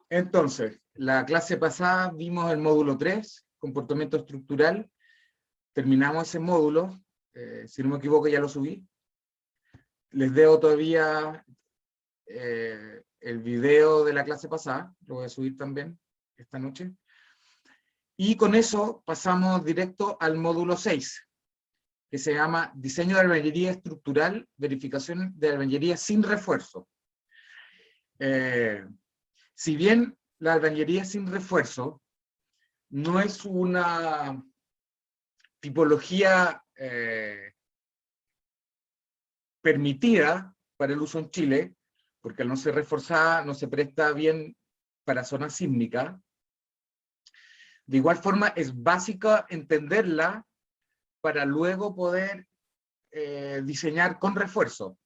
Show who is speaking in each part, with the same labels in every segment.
Speaker 1: Entonces, la clase pasada vimos el módulo 3, comportamiento estructural. Terminamos ese módulo, si no me equivoco ya lo subí. Les debo todavía el video de la clase pasada, lo voy a subir también esta noche. Y con eso pasamos directo al módulo 6, que se llama Diseño de albañilería estructural, verificación de albañilería sin refuerzo. Si bien la albañilería sin refuerzo no es una tipología permitida para el uso en Chile, porque al no ser reforzada no se presta bien para zonas sísmicas, de igual forma es básica entenderla para luego poder diseñar con refuerzo.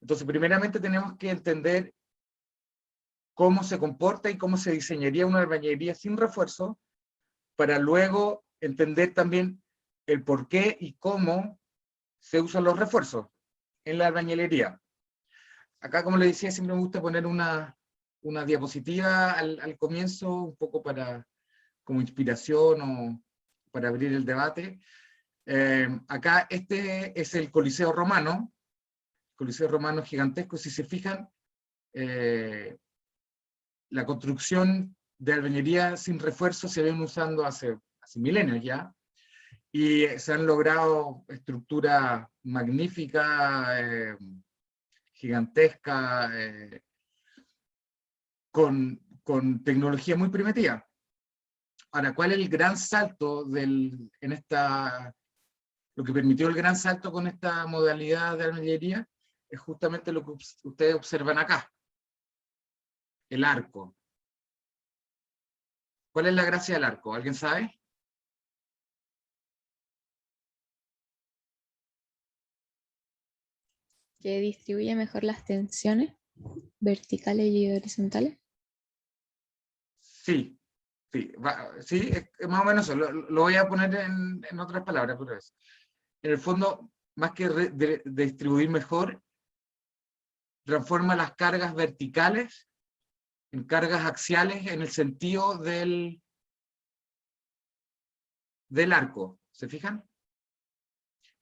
Speaker 1: Entonces, primeramente tenemos que entender cómo se comporta y cómo se diseñaría una albañilería sin refuerzo, para luego entender también el por qué y cómo se usan los refuerzos en la albañilería. Acá, como les decía, siempre me gusta poner una diapositiva al comienzo, un poco para, como inspiración o para abrir el debate. Acá este es el Coliseo Romano gigantesco. Si se fijan, la construcción de albañilería sin refuerzo se viene usando hace milenios ya, y se han logrado estructuras magníficas, gigantescas, con tecnología muy primitiva. Ahora, ¿cuál es el gran salto lo que permitió el gran salto con esta modalidad de albañilería? Es justamente lo que ustedes observan acá, el arco. ¿Cuál es la gracia del arco? ¿Alguien sabe?
Speaker 2: Que distribuye mejor las tensiones verticales y horizontales.
Speaker 1: Sí, sí, es más o menos eso. Lo voy a poner en otras palabras, pero es. En el fondo, más que de distribuir mejor, transforma las cargas verticales en cargas axiales en el sentido del arco. ¿Se fijan?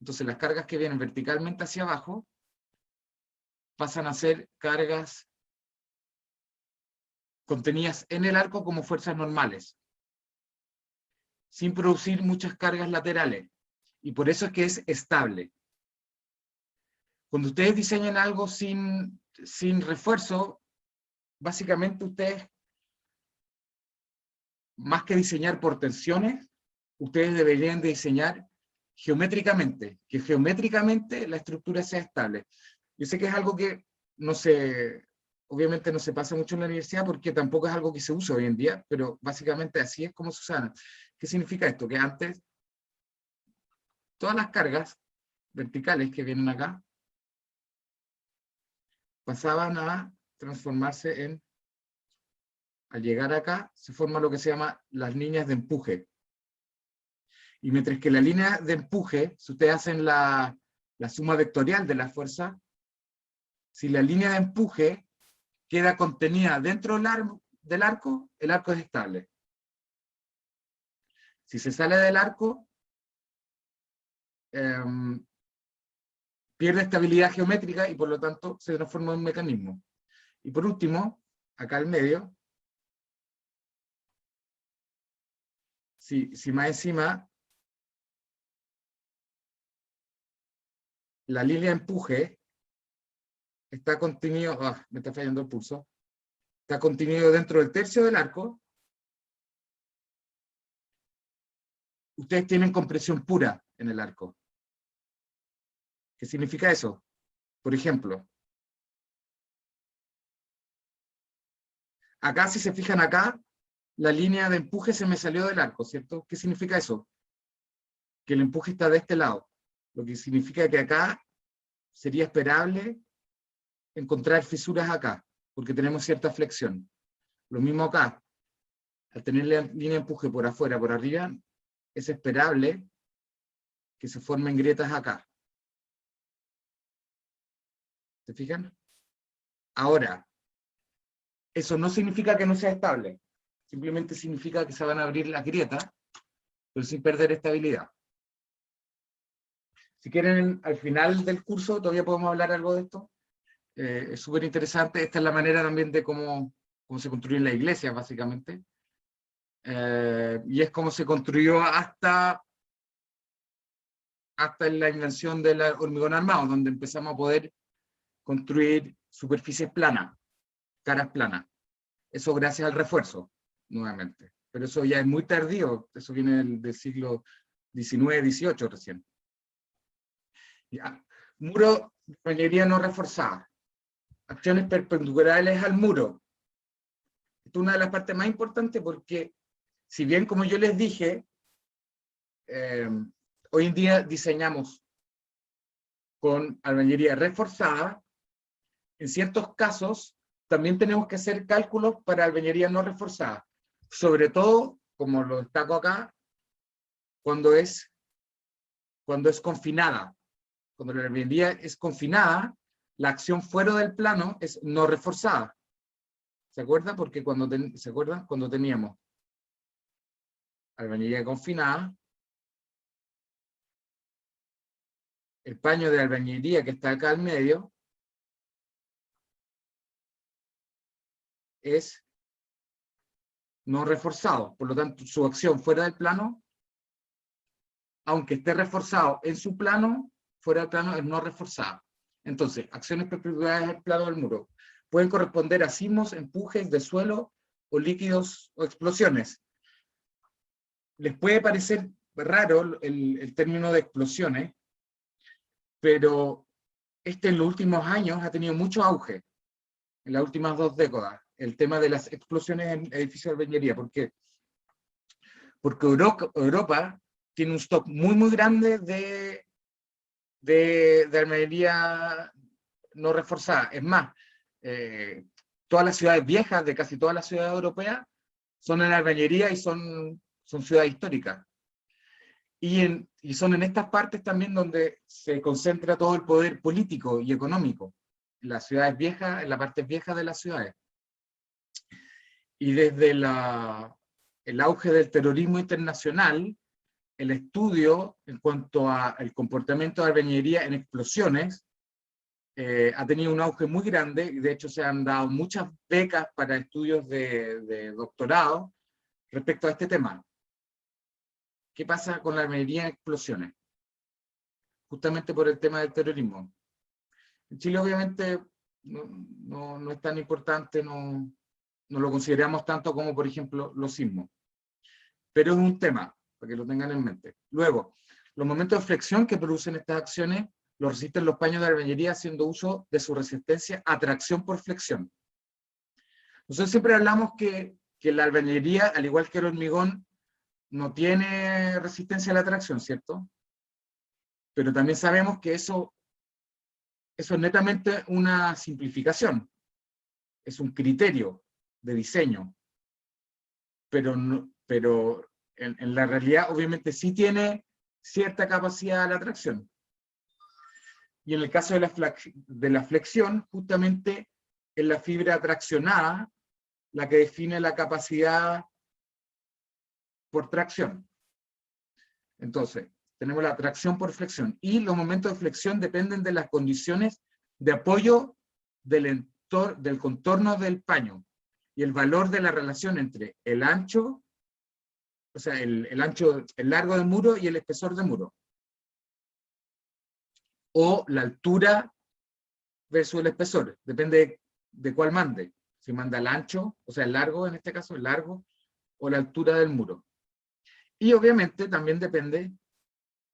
Speaker 1: Entonces las cargas que vienen verticalmente hacia abajo pasan a ser cargas contenidas en el arco como fuerzas normales, sin producir muchas cargas laterales. Y por eso es que es estable. Cuando ustedes diseñan algo sin refuerzo, básicamente ustedes, más que diseñar por tensiones, ustedes deberían de diseñar geométricamente, que geométricamente la estructura sea estable. Yo sé que es algo que no se, obviamente no se pasa mucho en la universidad porque tampoco es algo que se usa hoy en día, pero básicamente así es como se usa. ¿Qué significa esto? Que antes todas las cargas verticales que vienen acá pasaban a transformarse en, al llegar acá, se forma lo que se llama las líneas de empuje. Y mientras que la línea de empuje, si ustedes hacen la suma vectorial de la fuerza, si la línea de empuje queda contenida dentro del arco, el arco es estable. Si se sale del arco, pierde estabilidad geométrica y por lo tanto se transforma en un mecanismo. Y por último, acá al medio, si más encima la línea de empuje está contenido, me está fallando el pulso, está contenido dentro del tercio del arco, ustedes tienen compresión pura en el arco. ¿Qué significa eso? Por ejemplo, acá si se fijan acá, la línea de empuje se me salió del arco, ¿cierto? ¿Qué significa eso? Que el empuje está de este lado, lo que significa que acá sería esperable encontrar fisuras acá, porque tenemos cierta flexión. Lo mismo acá, al tener la línea de empuje por afuera, por arriba, es esperable que se formen grietas acá. ¿Se fijan? Ahora, Eso no significa que no sea estable, simplemente significa que se van a abrir las grietas, pero sin perder estabilidad. Si quieren, al final del curso todavía podemos hablar algo de esto. Es súper interesante. Esta es la manera también de cómo se construyen las iglesias, básicamente. Y es como se construyó hasta la invención del hormigón armado, donde empezamos a poder construir superficies planas, caras planas. Eso gracias al refuerzo, nuevamente. Pero eso ya es muy tardío, eso viene del siglo XIX, XVIII recién. Ya. Muro de albañilería no reforzada. Acciones perpendiculares al muro. Esta es una de las partes más importantes porque, si bien, como yo les dije, hoy en día diseñamos con albañilería reforzada, en ciertos casos también tenemos que hacer cálculos para albañilería no reforzada. Sobre todo, como lo destaco acá, cuando es confinada. Cuando la albañilería es confinada, la acción fuera del plano es no reforzada. ¿Se acuerdan? Porque ¿se acuerdan? Cuando teníamos albañilería confinada, el paño de albañilería que está acá al medio es no reforzado. Por lo tanto, su acción fuera del plano, aunque esté reforzado en su plano, fuera del plano es no reforzada. Entonces, acciones perpendiculares al plano del muro pueden corresponder a sismos, empujes de suelo o líquidos o explosiones. Les puede parecer raro el término de explosiones, pero en los últimos años ha tenido mucho auge, en las últimas 2 décadas, el tema de las explosiones en edificios de albañilería. ¿Por qué? Porque Europa tiene un stock muy, muy grande de albañilería no reforzada. Es más, todas las ciudades viejas de casi todas las ciudades europeas son en albañilería y son ciudades históricas. Y son en estas partes también donde se concentra todo el poder político y económico, en las ciudades viejas, en la parte vieja de las ciudades. Y desde el auge del terrorismo internacional, el estudio en cuanto al comportamiento de albañilería en explosiones ha tenido un auge muy grande, y de hecho se han dado muchas becas para estudios de doctorado respecto a este tema. ¿Qué pasa con la albañilería en explosiones? Justamente por el tema del terrorismo. En Chile obviamente no es tan importante, no lo consideramos tanto como por ejemplo los sismos. Pero es un tema, para que lo tengan en mente. Luego, los momentos de flexión que producen estas acciones los resisten los paños de albañilería haciendo uso de su resistencia a tracción por flexión. Nosotros siempre hablamos que la albañilería, al igual que el hormigón, no tiene resistencia a la tracción, ¿cierto? Pero también sabemos que eso es netamente una simplificación, es un criterio de diseño, pero en la realidad obviamente sí tiene cierta capacidad de la tracción. Y en el caso de la flexión, justamente es la fibra traccionada la que define la capacidad por tracción. Entonces, tenemos la tracción por flexión, y los momentos de flexión dependen de las condiciones de apoyo del contorno del paño y el valor de la relación entre el ancho, o sea, el largo del muro y el espesor del muro, o la altura versus el espesor, depende de cuál mande, si manda el ancho, o sea, el largo, en este caso, el largo, o la altura del muro. Y obviamente también depende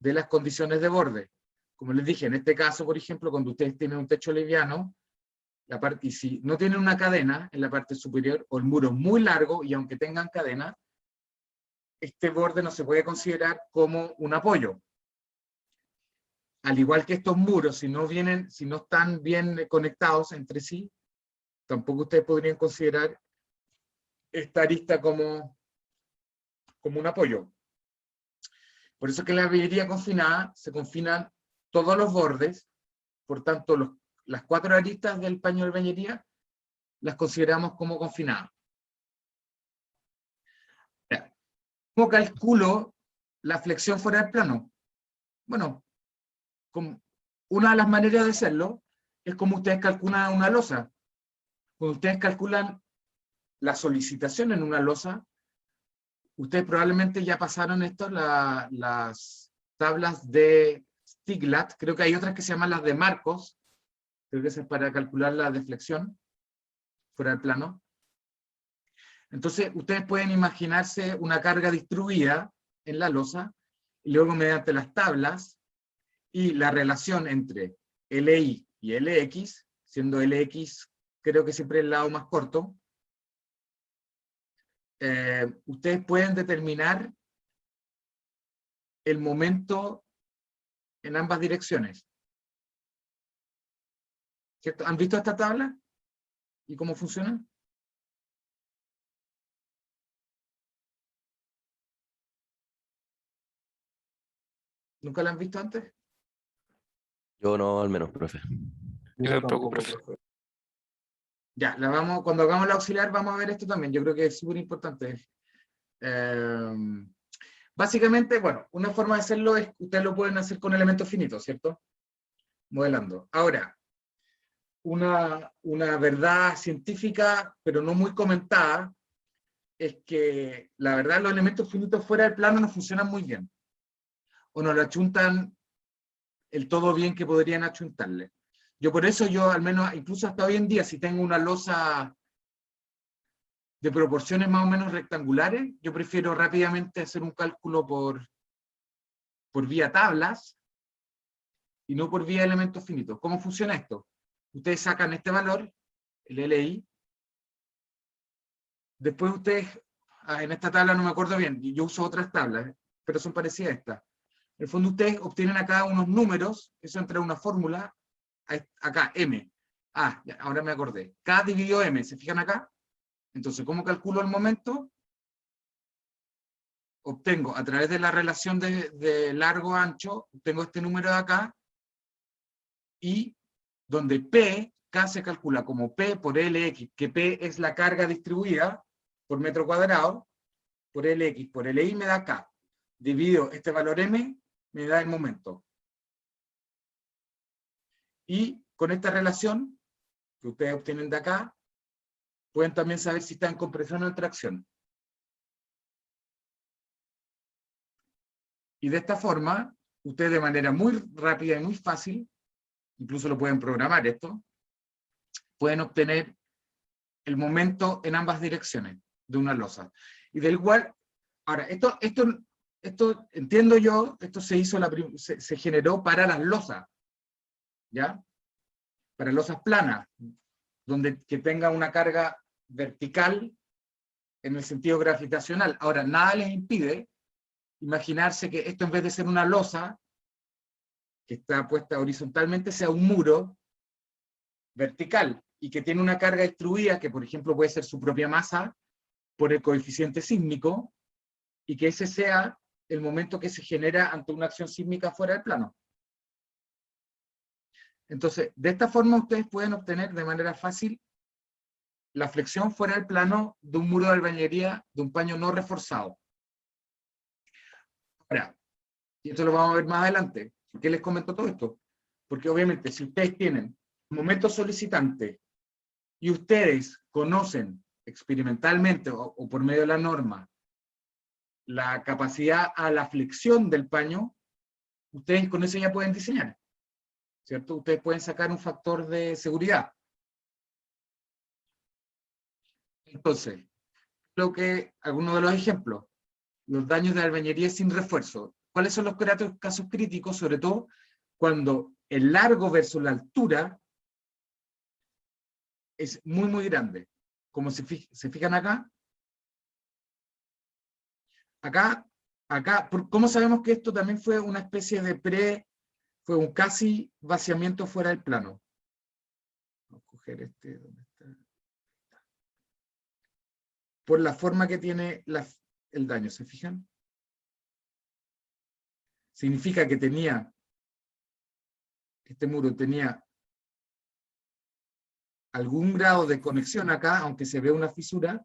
Speaker 1: de las condiciones de borde. Como les dije, en este caso, por ejemplo, cuando ustedes tienen un techo liviano, y si no tienen una cadena en la parte superior, o el muro es muy largo, y aunque tengan cadena, este borde no se puede considerar como un apoyo. Al igual que estos muros, si no están bien conectados entre sí, tampoco ustedes podrían considerar esta arista como un apoyo. Por eso es que en la albañilería confinada se confinan todos los bordes, por tanto las 4 aristas del paño de albañilería las consideramos como confinadas. ¿Cómo calculo la flexión fuera del plano? Bueno, una de las maneras de hacerlo es como ustedes calculan una losa. Cuando ustedes calculan la solicitación en una losa, ustedes probablemente ya pasaron esto, las tablas de Stiglat, creo que hay otras que se llaman las de Marcos, creo que es para calcular la deflexión fuera del plano. Entonces, ustedes pueden imaginarse una carga distribuida en la losa, y luego mediante las tablas, y la relación entre LI y LX, siendo LX creo que siempre el lado más corto, ustedes pueden determinar el momento en ambas direcciones. ¿Cierto? ¿Han visto esta tabla? ¿Y cómo funciona? ¿Nunca la han visto antes?
Speaker 3: Yo no, al menos, profe.
Speaker 4: Yo tampoco, profe.
Speaker 1: Ya, cuando hagamos la auxiliar vamos a ver esto también. Yo creo que es súper importante. Básicamente, bueno, una forma de hacerlo es que ustedes lo pueden hacer con elementos finitos, ¿cierto? Modelando. Ahora, una verdad científica, pero no muy comentada, es que la verdad los elementos finitos fuera del plano no funcionan muy bien. O no lo achuntan el todo bien que podrían achuntarle. Por eso al menos, incluso hasta hoy en día, si tengo una losa de proporciones más o menos rectangulares, yo prefiero rápidamente hacer un cálculo por vía tablas y no por vía elementos finitos. ¿Cómo funciona esto? Ustedes sacan este valor, el LI, después ustedes, en esta tabla no me acuerdo bien, yo uso otras tablas, pero son parecidas a estas. En el fondo ustedes obtienen acá unos números, eso entra en una fórmula, acá, M. Ya, ahora me acordé. K dividido M, ¿se fijan acá? Entonces, ¿cómo calculo el momento? Obtengo, a través de la relación de largo-ancho, obtengo este número de acá, y donde P, K se calcula como P por LX, que P es la carga distribuida por metro cuadrado, por LX, por LI me da K. Divido este valor M, me da el momento. Y con esta relación que ustedes obtienen de acá, pueden también saber si está en compresión o en tracción. Y de esta forma, ustedes de manera muy rápida y muy fácil, incluso lo pueden programar esto, pueden obtener el momento en ambas direcciones de una losa. Y del igual, ahora, esto entiendo yo, esto se generó para las losas, ¿ya? Para losas planas, que tenga una carga vertical en el sentido gravitacional. Ahora, nada les impide imaginarse que esto, en vez de ser una losa que está puesta horizontalmente, sea un muro vertical y que tiene una carga distribuida que, por ejemplo, puede ser su propia masa por el coeficiente sísmico, y que ese sea el momento que se genera ante una acción sísmica fuera del plano. Entonces, de esta forma ustedes pueden obtener de manera fácil la flexión fuera del plano de un muro de albañilería de un paño no reforzado. Ahora, y esto lo vamos a ver más adelante. ¿Por qué les comento todo esto? Porque obviamente si ustedes tienen momentos solicitantes y ustedes conocen experimentalmente o por medio de la norma la capacidad a la flexión del paño, ustedes con eso ya pueden diseñar, ¿cierto? Ustedes pueden sacar un factor de seguridad. Entonces, algunos de los ejemplos, los daños de albañilería sin refuerzo. ¿Cuáles son los casos críticos? Sobre todo cuando el largo versus la altura es muy, muy grande. Como se fijan acá, ¿cómo sabemos que esto también fue una especie de fue un casi vaciamiento fuera del plano? Vamos a coger ¿dónde está? Por la forma que tiene el daño, ¿se fijan? Significa que este muro tenía algún grado de conexión acá, aunque se ve una fisura,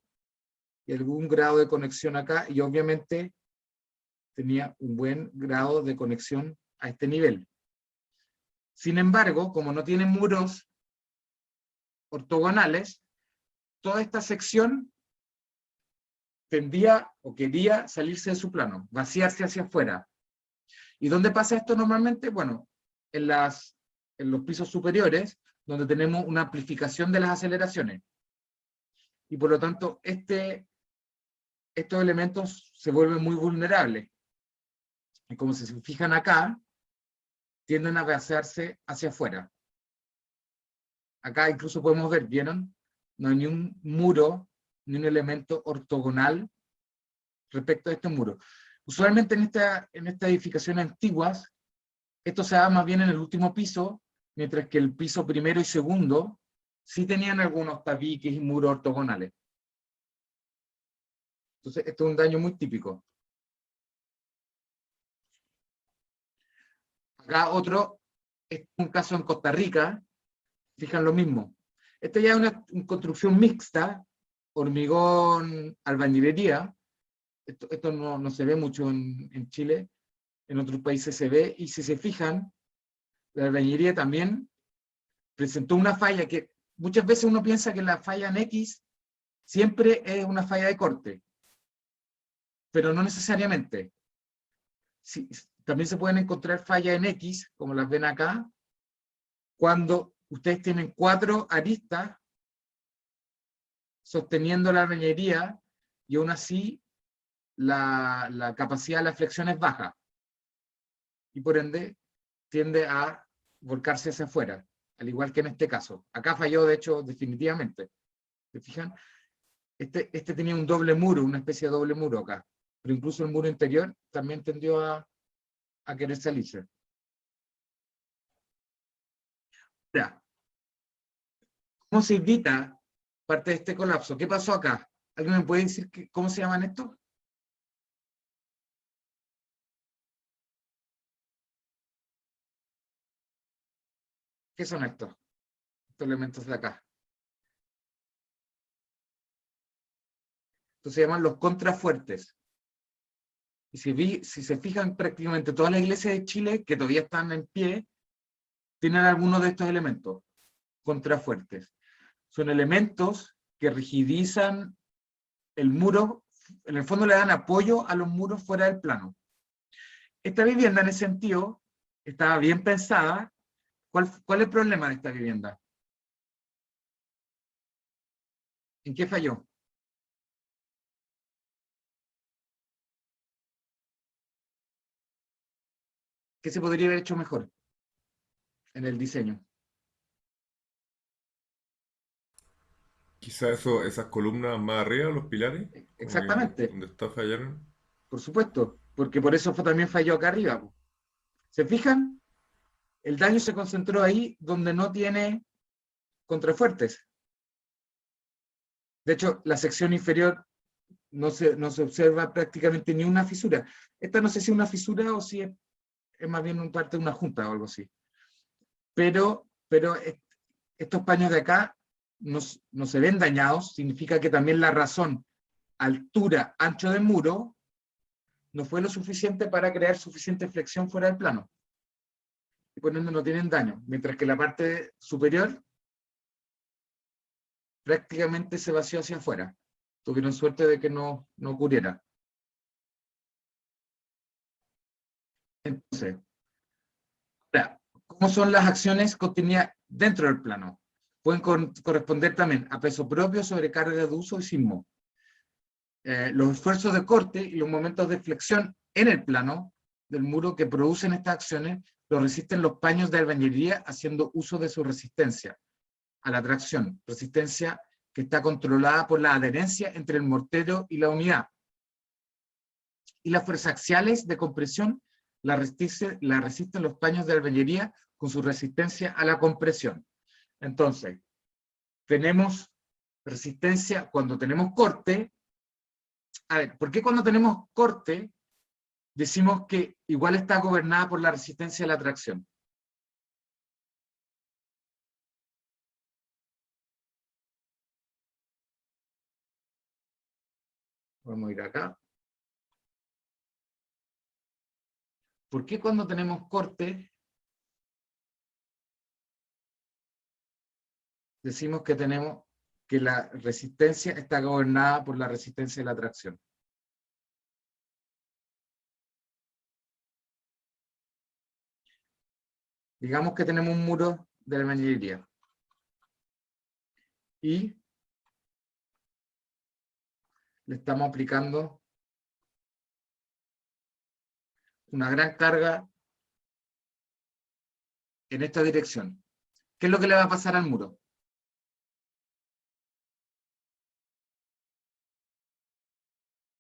Speaker 1: y algún grado de conexión acá, y obviamente tenía un buen grado de conexión a este nivel. Sin embargo, como no tiene muros ortogonales, toda esta sección tendía o quería salirse de su plano, vaciarse hacia afuera. ¿Y dónde pasa esto normalmente? Bueno, en los pisos superiores, donde tenemos una amplificación de las aceleraciones. Y por lo tanto, estos elementos se vuelven muy vulnerables. Y como se fijan acá, tienden a vaciarse hacia afuera. Acá incluso podemos ver, ¿vieron? No hay ni un muro, ni un elemento ortogonal respecto a este muro. Usualmente en estas edificaciones antiguas, esto se da más bien en el último piso, mientras que el piso primero y segundo sí tenían algunos tabiques y muros ortogonales. Entonces, esto es un daño muy típico. Acá otro, es un caso en Costa Rica, fijan lo mismo. Esta ya es una construcción mixta, hormigón, albañilería. Esto no se ve mucho en Chile, en otros países se ve, y si se fijan, la albañilería también presentó una falla que muchas veces uno piensa que la falla en X siempre es una falla de corte, pero no necesariamente. Sí, también se pueden encontrar fallas en X, como las ven acá, cuando ustedes tienen 4 aristas sosteniendo la albañilería y aún así la capacidad de la flexión es baja. Y por ende tiende a volcarse hacia afuera, al igual que en este caso. Acá falló, de hecho, definitivamente. ¿Se fijan? Este tenía un doble muro, una especie de doble muro acá. Pero incluso el muro interior también tendió a querer salirse. Ahora, ¿cómo se evita parte de este colapso? ¿Qué pasó acá? ¿Alguien me puede decir cómo se llaman estos? ¿Qué son estos? Estos elementos de acá. Estos se llaman los contrafuertes. Y si se fijan, prácticamente todas las iglesias de Chile que todavía están en pie, tienen algunos de estos elementos, contrafuertes. Son elementos que rigidizan el muro, en el fondo le dan apoyo a los muros fuera del plano. Esta vivienda, en ese sentido, estaba bien pensada. ¿Cuál es el problema de esta vivienda? ¿En qué falló? ¿Qué se podría haber hecho mejor en el diseño?
Speaker 5: Quizá esas columnas más arriba, los pilares, como que
Speaker 1: Exactamente,
Speaker 5: donde está fallaron.
Speaker 1: por supuesto, porque por eso también falló acá arriba. ¿Se fijan? El daño se concentró ahí donde no tiene contrafuertes. De hecho, la sección inferior no se observa prácticamente ni una fisura. Esta no sé si es una fisura o si es más bien parte de una junta o algo así. Pero estos paños de acá no se ven dañados, significa que también la razón, altura, ancho del muro, no fue lo suficiente para crear suficiente flexión fuera del plano. Y por ende no tienen daño, mientras que la parte superior prácticamente se vació hacia afuera. Tuvieron suerte de que no ocurriera. Entonces, ahora, ¿cómo son las acciones cotidianas dentro del plano? Pueden corresponder también a peso propio, sobrecarga de uso y sismo. Los esfuerzos de corte y los momentos de flexión en el plano del muro que producen estas acciones lo resisten los paños de albañilería haciendo uso de su resistencia a la tracción, resistencia que está controlada por la adherencia entre el mortero y la unidad. Y las fuerzas axiales de compresión la resisten los paños de albañilería con su resistencia a la compresión. Entonces, tenemos resistencia cuando tenemos corte. A ver, ¿por qué cuando tenemos corte decimos que igual está gobernada por la resistencia a la tracción? Vamos a ir acá. ¿Por qué cuando tenemos corte decimos que tenemos que la resistencia está gobernada por la resistencia de la tracción? Digamos que tenemos un muro de albañilería y le estamos aplicando una gran carga en esta dirección. ¿Qué es lo que le va a pasar al muro?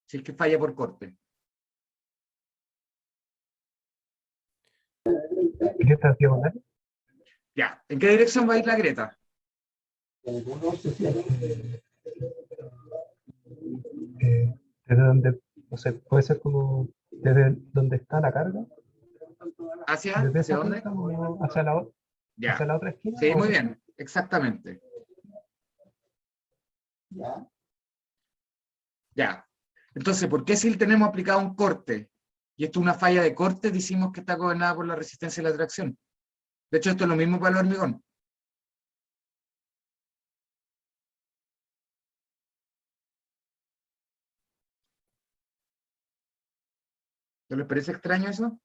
Speaker 1: Si es que falla por corte.
Speaker 6: Grietas diagonales.
Speaker 1: Ya, ¿en qué dirección va a ir la grieta?
Speaker 6: Desde donde, no sé, puede ser como desde donde está la carga,
Speaker 1: ¿Hacia
Speaker 6: desde esa
Speaker 1: dónde?
Speaker 6: punta como hacia la
Speaker 1: Ya.
Speaker 6: otra esquina.
Speaker 1: Sí,
Speaker 6: o-
Speaker 1: muy bien, exactamente. Ya. Entonces, ¿por qué si tenemos aplicado un corte, y esto es una falla de corte, decimos que está gobernada por la resistencia de la tracción? De hecho, esto es lo mismo para el hormigón. ¿No les parece extraño eso?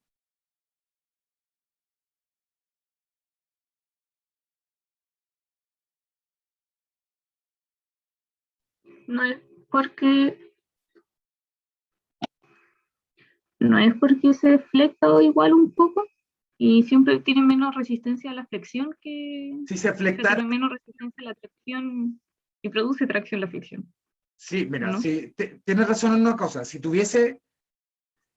Speaker 7: No es porque no es porque se deflecta o igual un poco y siempre tiene menos resistencia a la flexión que
Speaker 1: Si se
Speaker 7: o sea,
Speaker 1: flectara,
Speaker 7: tiene menos resistencia a la tracción y produce tracción la fricción,
Speaker 1: sí, mira,
Speaker 7: ¿no?
Speaker 1: si tienes razón en una cosa, si tuviese,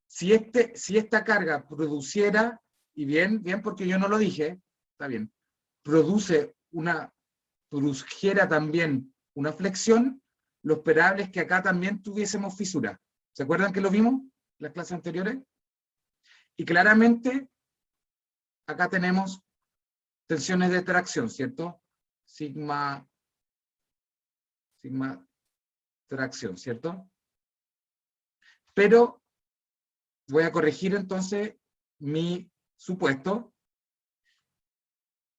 Speaker 1: si esta carga produciera, y bien porque yo no lo dije, está bien, produjera también una flexión, lo esperable es que acá también tuviésemos fisura. ¿Se acuerdan que lo vimos en las clases anteriores? Y claramente, acá tenemos tensiones de tracción, ¿cierto? Sigma tracción, ¿cierto? Pero voy a corregir entonces mi supuesto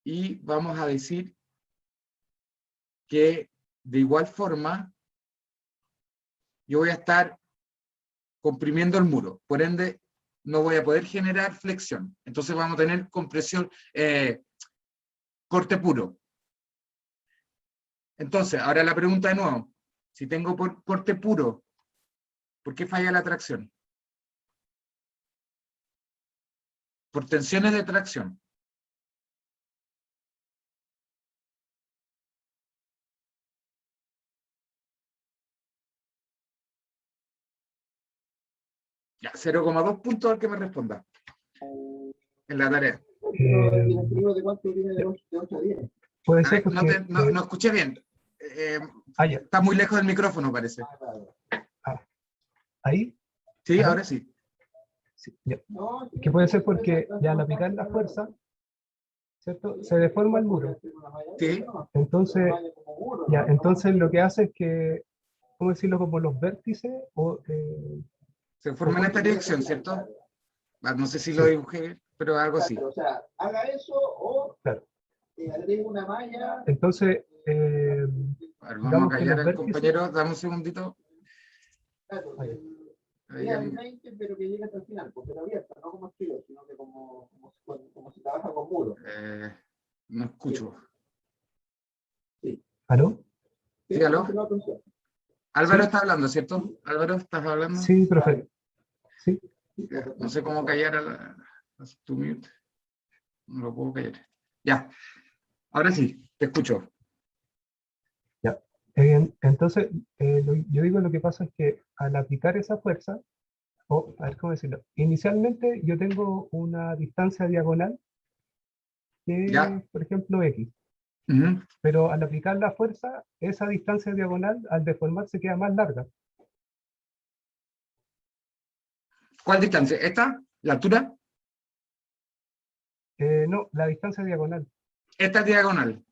Speaker 1: y vamos a decir que de igual forma yo voy a estar comprimiendo el muro, por ende no voy a poder generar flexión, entonces vamos a tener compresión, corte puro. Entonces, ahora la pregunta de nuevo, si tengo corte puro, ¿por qué falla la tracción? Por tensiones de tracción. Ya, 0,2 puntos al que me responda en la tarea.
Speaker 6: Puede
Speaker 1: A
Speaker 6: ser
Speaker 1: ver,
Speaker 6: porque...
Speaker 1: no escuché bien.
Speaker 6: Ya.
Speaker 1: Está muy lejos del micrófono, parece.
Speaker 6: Ahí,
Speaker 1: Sí,
Speaker 6: ¿aló?
Speaker 1: ahora sí.
Speaker 6: sí, ya. Que puede ser porque ya al aplicar la fuerza, ¿cierto? Se deforma el muro.
Speaker 1: Sí,
Speaker 6: Entonces lo que hace es que, ¿cómo decirlo? Como los vértices
Speaker 1: se forma en esta dirección, ¿cierto? Ah, no sé si lo
Speaker 6: Sí.
Speaker 1: dibujé, pero algo así.
Speaker 8: O sea, haga eso o
Speaker 6: Claro.
Speaker 8: agregue una malla.
Speaker 6: Entonces,
Speaker 1: A ver, vamos
Speaker 6: digamos
Speaker 1: a
Speaker 6: que
Speaker 1: callar
Speaker 6: los
Speaker 1: al
Speaker 6: vértices...
Speaker 1: compañero, dame un segundito. Ahí
Speaker 8: Al
Speaker 1: el-
Speaker 8: 20, pero que llegue hasta el final, porque está abierta, no como estilo, sino que como se trabaja con muros.
Speaker 1: no escucho.
Speaker 6: ¿Aló?
Speaker 1: Sí, aló.
Speaker 8: No, atención.
Speaker 1: Álvaro
Speaker 6: Sí.
Speaker 1: está hablando, ¿cierto? Álvaro, ¿estás hablando?
Speaker 6: Sí, profe. Sí.
Speaker 1: Ya, no sé cómo callar a tu mute. No lo puedo callar. Ya. Ahora sí, te escucho.
Speaker 6: Entonces, yo digo lo que pasa es que al aplicar esa fuerza, a ver cómo decirlo, inicialmente yo tengo una distancia diagonal que
Speaker 1: Ya.
Speaker 6: es, por ejemplo, X,
Speaker 1: Ujú.
Speaker 6: pero al aplicar la fuerza, esa distancia diagonal al deformarse queda más larga.
Speaker 1: ¿Cuál distancia? ¿Esta? ¿La altura?
Speaker 6: No, la distancia diagonal.
Speaker 1: Esta es diagonal.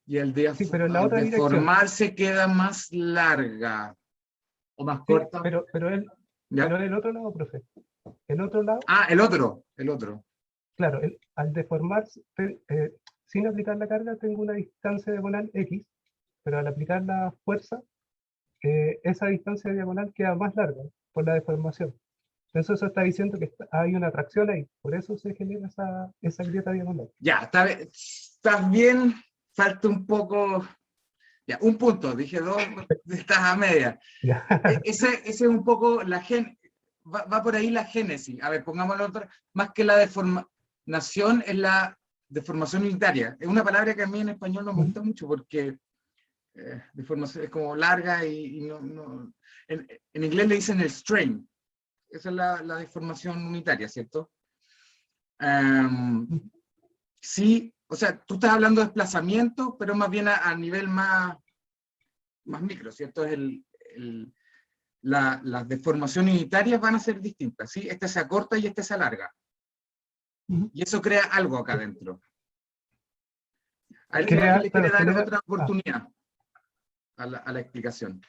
Speaker 1: Y
Speaker 6: Sí, pero en la
Speaker 1: al
Speaker 6: otra dirección.
Speaker 1: deformarse queda más larga. o más
Speaker 6: Sí,
Speaker 1: corta.
Speaker 6: pero
Speaker 1: ¿Ya?
Speaker 6: el otro lado, profe. El otro lado,
Speaker 1: Ah, el otro.
Speaker 6: claro, al deformarse, sin aplicar la carga, tengo una distancia diagonal X, pero al aplicar la fuerza, esa distancia diagonal queda más larga por la deformación. Entonces eso está diciendo que hay una atracción ahí, por eso se genera esa grieta diagonal.
Speaker 1: Ya, estás bien, falta un poco. Ya, un punto, dije dos, estás a media.
Speaker 6: Ya.
Speaker 1: Ese es un poco va por ahí la génesis. A ver, pongámoslo otra, más que la deformación, es la deformación unitaria. Es una palabra que a mí en español no me gusta mucho porque deformación es como larga y no. En inglés le dicen el strain. Esa es la deformación unitaria, ¿cierto? Sí, o sea, tú estás hablando de desplazamiento, pero más bien a nivel más micro, ¿cierto? Las deformaciones unitarias van a ser distintas, ¿sí? Esta se acorta y esta se alarga. Y eso crea algo acá adentro. ¿Alguien más le quiere dar otra oportunidad a la explicación?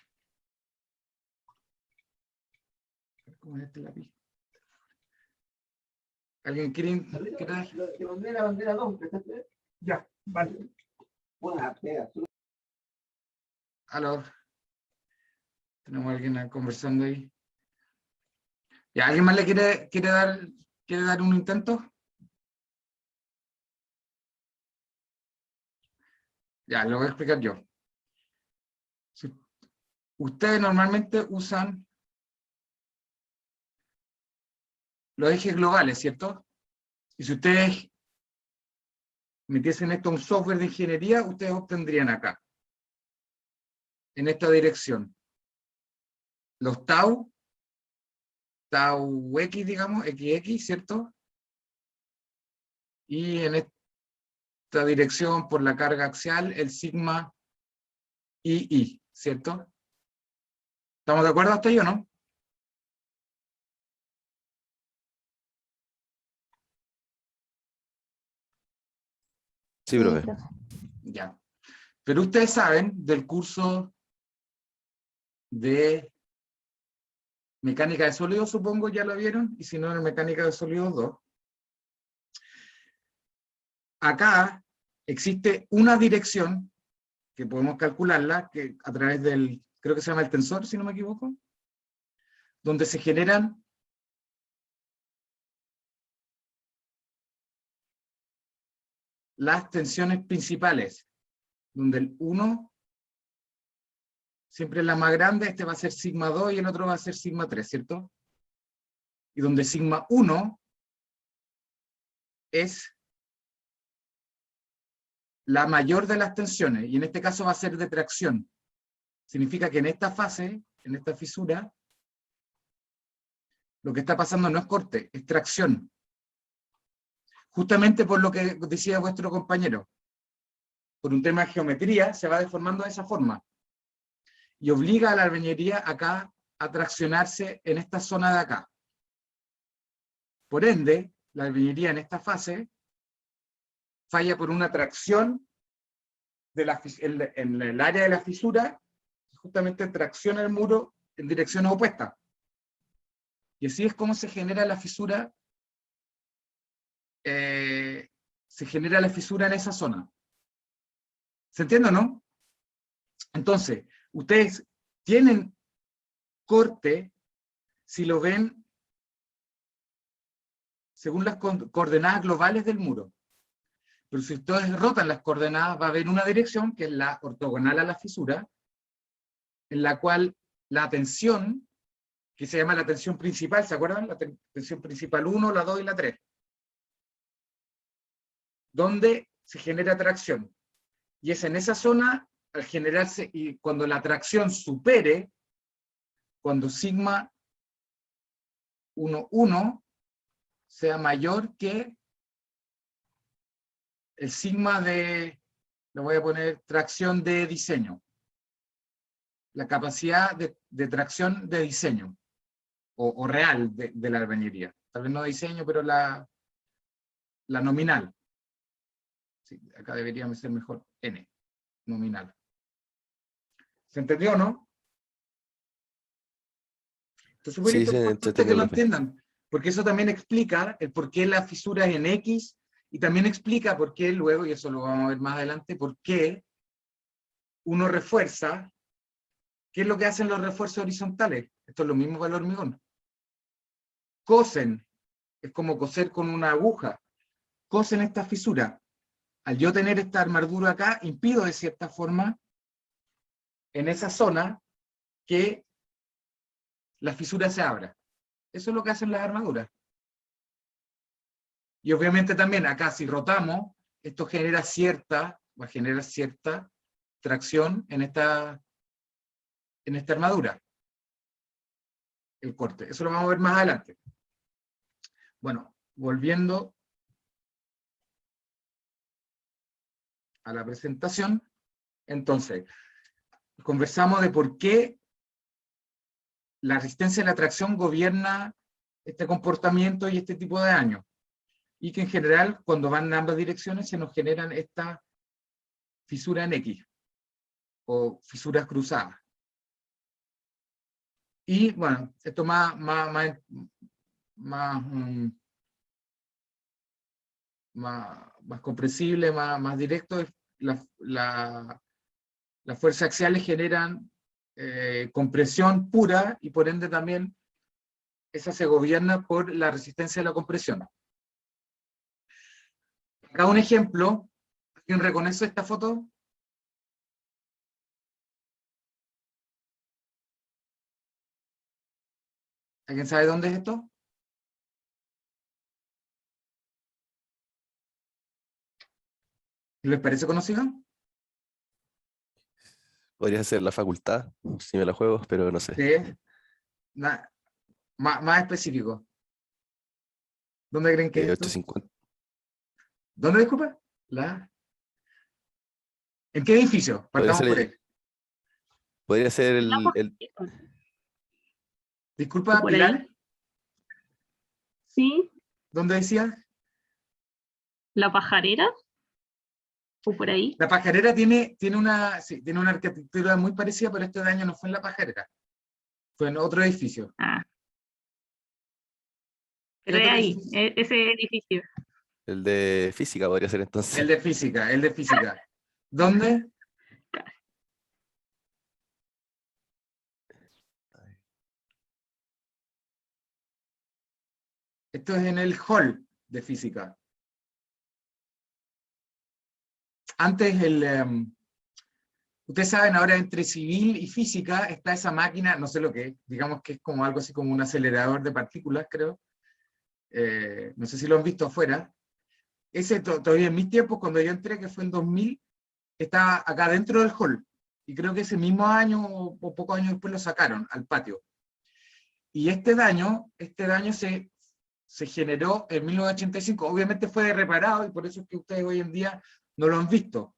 Speaker 1: ¿Cómo es este lápiz? ¿Alguien quiere dar?
Speaker 8: Te mandé la bandera 2, ¿empezaste?
Speaker 6: Ya, vale.
Speaker 8: Buena pega.
Speaker 1: Aló. Tenemos a alguien conversando ahí. ¿Ya alguien más le quiere dar un intento? Ya, lo voy a explicar yo. Ustedes normalmente usan los ejes globales, ¿cierto? Y si ustedes metiesen esto en un software de ingeniería, ustedes obtendrían acá, en esta dirección, los tau x, digamos, xx, ¿cierto? Y en esta dirección, por la carga axial, el sigma i, ¿cierto? ¿Estamos de acuerdo hasta ahí o no?
Speaker 3: Sí, profe.
Speaker 2: profe.
Speaker 1: Ya. Pero ustedes saben del curso de mecánica de sólidos, supongo, ya lo vieron, y si no, en mecánica de sólidos 2. Acá existe una dirección, que podemos calcularla, que a través del, creo que se llama el tensor, si no me equivoco, donde se generan las tensiones principales, donde el 1 siempre es la más grande, este va a ser sigma 2 y el otro va a ser sigma 3, ¿cierto? Y donde sigma 1 es la mayor de las tensiones, y en este caso va a ser de tracción. Significa que en esta fase, en esta fisura, lo que está pasando no es corte, es tracción. Justamente por lo que decía vuestro compañero. Por un tema de geometría, se va deformando de esa forma. Y obliga a la albañilería acá a traccionarse en esta zona de acá. Por ende, la albañilería en esta fase falla por una tracción en el área de la fisura, justamente tracciona el muro en direcciones opuestas. Y así es como se genera la fisura, en esa zona. ¿Se entiende o no? Entonces, ustedes tienen corte si lo ven según las coordenadas globales del muro. Pero si ustedes rotan las coordenadas, va a haber una dirección, que es la ortogonal a la fisura, en la cual la tensión, que se llama la tensión principal, ¿se acuerdan? La tensión principal 1, la 2 y la 3. Donde se genera tracción. Y es en esa zona, al generarse, y cuando la tracción supere, cuando sigma 1, 1, sea mayor que el sigma de, le voy a poner tracción de diseño. La capacidad de tracción de diseño, o real de la albañilería. Tal vez no de diseño, pero la nominal. Sí, acá deberíamos ser mejor N, nominal. ¿Se entendió o no? Esto es súper
Speaker 3: Sí, sí,
Speaker 1: importante
Speaker 3: entretenido,
Speaker 1: que lo
Speaker 3: profe.
Speaker 1: entiendan, porque eso también explica el por qué la fisura es en X, y también explica por qué luego, y eso lo vamos a ver más adelante, por qué uno refuerza. ¿Qué es lo que hacen los refuerzos horizontales? Esto es lo mismo para el hormigón. Cosen, es como coser con una aguja, cosen esta fisura. Al yo tener esta armadura acá, impido de cierta forma, en esa zona, que la fisura se abra. Eso es lo que hacen las armaduras. Y obviamente también acá, si rotamos, esto va a generar cierta tracción en esta armadura. El corte. Eso lo vamos a ver más adelante. Bueno, volviendo a la presentación, entonces, conversamos de por qué la resistencia a la tracción gobierna este comportamiento y este tipo de daño. Y que en general, cuando van en ambas direcciones, se nos generan esta fisura en X, o fisuras cruzadas. Y bueno, esto más comprensible, más directo, es las fuerzas axiales generan compresión pura, y por ende también esa se gobierna por la resistencia a la compresión. Acá un ejemplo. ¿Alguien reconoce esta foto? ¿Alguien sabe dónde es esto? ¿Les parece conocido?
Speaker 3: Podría ser la facultad, si me la juego, pero no sé.
Speaker 1: Sí. Más específico. ¿Dónde creen que es esto?
Speaker 3: 850.
Speaker 1: ¿Dónde, disculpa? ¿En qué edificio?
Speaker 3: Podría
Speaker 1: Partamos por ahí.
Speaker 3: ser, podría ser
Speaker 7: La
Speaker 1: Disculpa,
Speaker 7: por
Speaker 1: Pilar,
Speaker 7: ahí. Sí,
Speaker 1: ¿dónde decía?
Speaker 7: la pajarera, o por ahí.
Speaker 1: La pajarera tiene una arquitectura muy parecida, pero este daño no fue en la pajarera. Fue en otro edificio.
Speaker 7: Ah,
Speaker 1: ¿Qué
Speaker 7: pero es
Speaker 1: otro
Speaker 7: ahí,
Speaker 1: edificio?
Speaker 7: ese edificio.
Speaker 3: el de física, podría ser entonces.
Speaker 1: El de física. ¿Dónde? Esto es en el hall de física. Antes ustedes saben, ahora entre civil y física está esa máquina, no sé lo que es, digamos que es como algo así como un acelerador de partículas, creo. No sé si lo han visto afuera. Ese todavía en mis tiempos, cuando yo entré, que fue en 2000, estaba acá dentro del hall. Y creo que ese mismo año o pocos años después lo sacaron al patio. Y este daño se generó en 1985. Obviamente fue reparado, y por eso es que ustedes hoy en día no lo han visto.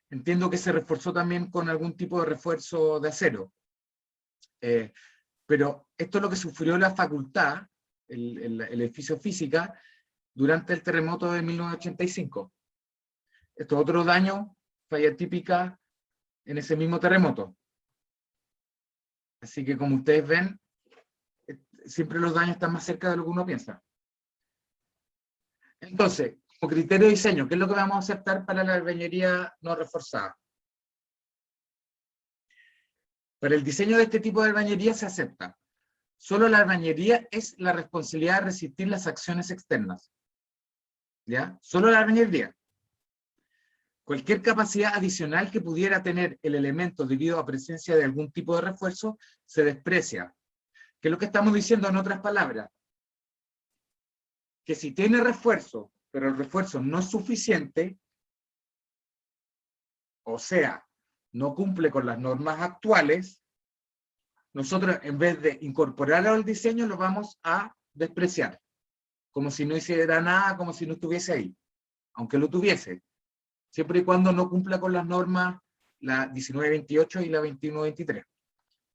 Speaker 1: Entiendo que se reforzó también con algún tipo de refuerzo de acero. Pero esto es lo que sufrió la facultad, el edificio física, durante el terremoto de 1985. Esto es otro daño, falla típica en ese mismo terremoto. Así que como ustedes ven, siempre los daños están más cerca de lo que uno piensa. Entonces, como criterio de diseño, ¿qué es lo que vamos a aceptar para la albañilería no reforzada? Para el diseño de este tipo de albañilería se acepta. Solo la albañilería es la responsabilidad de resistir las acciones externas. ¿Ya? Solo la albañilería. Cualquier capacidad adicional que pudiera tener el elemento debido a presencia de algún tipo de refuerzo se desprecia. ¿Qué es lo que estamos diciendo en otras palabras? Que si tiene refuerzo, pero el refuerzo no es suficiente, o sea, no cumple con las normas actuales, nosotros en vez de incorporarlo al diseño lo vamos a despreciar, como si no hiciera nada, como si no estuviese ahí, aunque lo tuviese, siempre y cuando no cumpla con las normas, la 1928 y la 2123.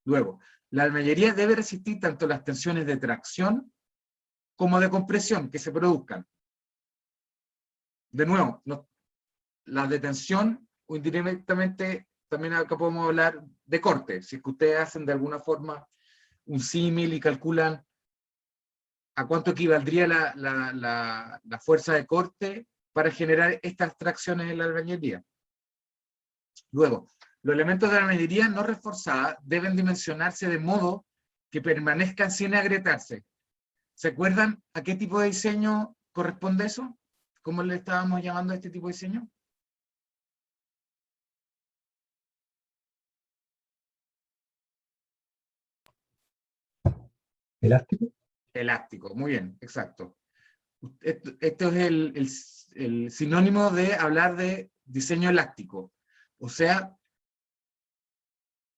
Speaker 1: Luego, la albañilería debe resistir tanto las tensiones de tracción como de compresión que se produzcan. De nuevo, la de tensión, o indirectamente, también acá podemos hablar de corte, si es que ustedes hacen de alguna forma un símil y calculan a cuánto equivaldría la fuerza de corte para generar estas tracciones en la albañilería. Luego, los elementos de la albañilería no reforzada deben dimensionarse de modo que permanezcan sin agrietarse. ¿Se acuerdan a qué tipo de diseño corresponde eso? ¿Cómo le estábamos llamando a este tipo de diseño?
Speaker 6: ¿Elástico?
Speaker 1: Elástico, muy bien, exacto. Esto es el sinónimo de hablar de diseño elástico. O sea,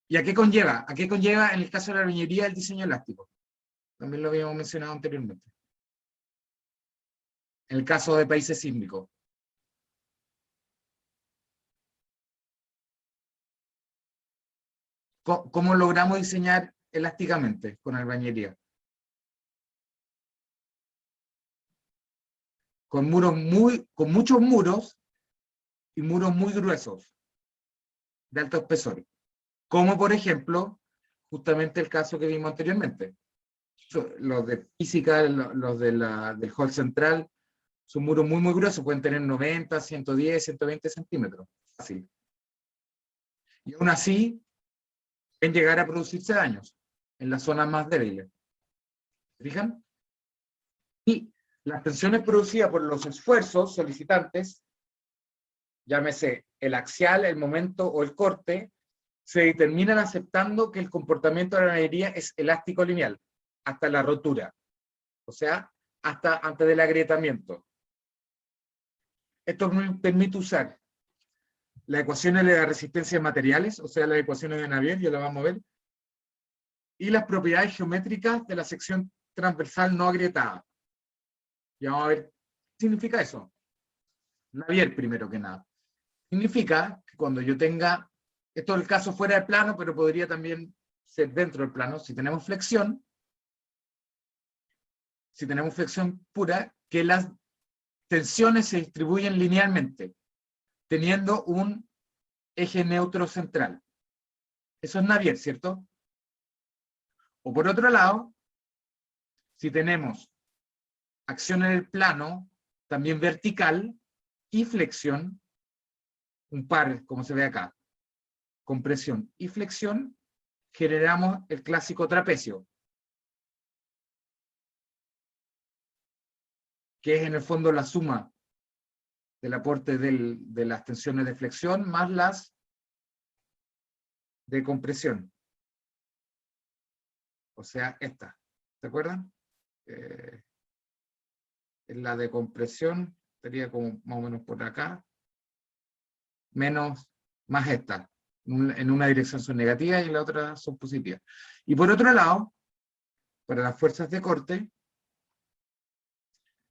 Speaker 1: ¿y a qué conlleva? ¿A qué conlleva en el caso de la albañilería el diseño elástico? También lo habíamos mencionado anteriormente. En el caso de países sísmicos. ¿Cómo logramos diseñar elásticamente con albañilería? Con muchos muros y muros muy gruesos, de alto espesor. Como por ejemplo, justamente el caso que vimos anteriormente. Los de física, los del hall central, son muros muy gruesos, pueden tener 90, 110, 120 centímetros. Así. Y aún así, pueden llegar a producirse daños en las zonas más débiles. ¿Se fijan? Y las tensiones producidas por los esfuerzos solicitantes, llámese el axial, el momento o el corte, se determinan aceptando que el comportamiento de la albañilería es elástico lineal, hasta la rotura. O sea, hasta antes del agrietamiento. Esto me permite usar las ecuaciones de la resistencia de materiales, o sea, las ecuaciones de Navier, ya las vamos a ver, y las propiedades geométricas de la sección transversal no agrietada. Y vamos a ver qué significa eso. Navier, primero que nada. Significa que cuando yo tenga, esto es el caso fuera del plano, pero podría también ser dentro del plano, si tenemos flexión pura, que las tensiones se distribuyen linealmente, teniendo un eje neutro central. Eso es Navier, ¿cierto? O por otro lado, si tenemos acción en el plano, también vertical, y flexión, un par, como se ve acá, compresión y flexión, generamos el clásico trapecio, que es en el fondo la suma del aporte de las tensiones de flexión más las de compresión. O sea, esta. ¿Se acuerdan? En la de compresión sería como más o menos por acá, más esta. En una dirección son negativas y en la otra son positivas. Y por otro lado, para las fuerzas de corte,